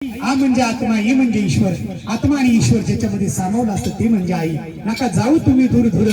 आ म्हणजे आत्मा, ई म्हणजे ईश्वर. आत्मा आणि ईश्वर ज्याच्यामध्ये सामावलं असतं ते म्हणजे आई. नका जाऊ तुम्ही दूर दूर,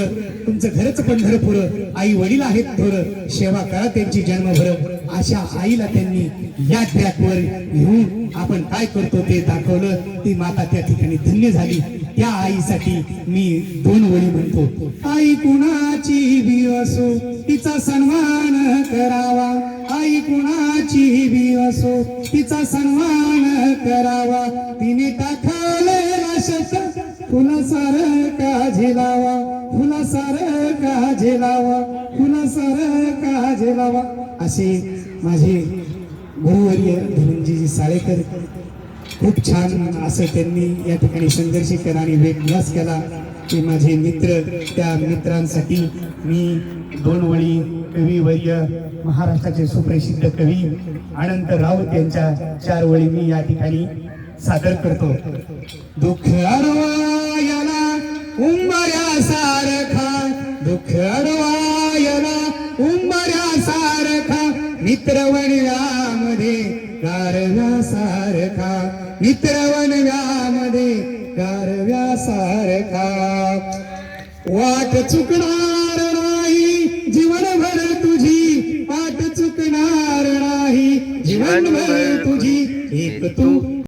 तुमचं घरच पंढरपूर. आई वडील आहेत थोर, सेवा करा त्यांची जन्मभर. अशा आईला त्यांनी या ट्रॅकवर घेऊन आपण काय करतो ते दाखवलं. ती माता त्या ठिकाणी धन्य झाली. त्या आईसाठी मी दोन ओळी म्हणतो. आई कुणाची बी असो तिचा सन्मान करावा. आई कुणाची बी असो तिचा सन्मान करावा. तिने टाकलेला शब्द फुलासारखा झेलावा. फुलासारखा झेलावा. फुलासारखा झेलावा. असे माझे गुरुवर्य धनंजयजी साळेकर खूप छान असं त्यांनी या ठिकाणी संघर्षकर आणि वेगवास केला. ते माझे मित्र, त्या मित्रांसाठी मी दोन ओळी कविवर्य महाराष्ट्राचे सुप्रसिद्ध कवी अनंत राऊत यांच्या 4 ओळी मी या ठिकाणी सादर करतो. दुःख अडवायला उंबऱ्यासारखा, दुःख अडवायला उंबऱ्यासारखा, मित्रवणव्यामध्ये गारव्यासारखा. मित्रवणव्यामध्ये गारव्यासारखा. वाट चुकणार नाही जीवनभर तुझी. वाट चुकणार नाही जीवनभर तुझी. एक तू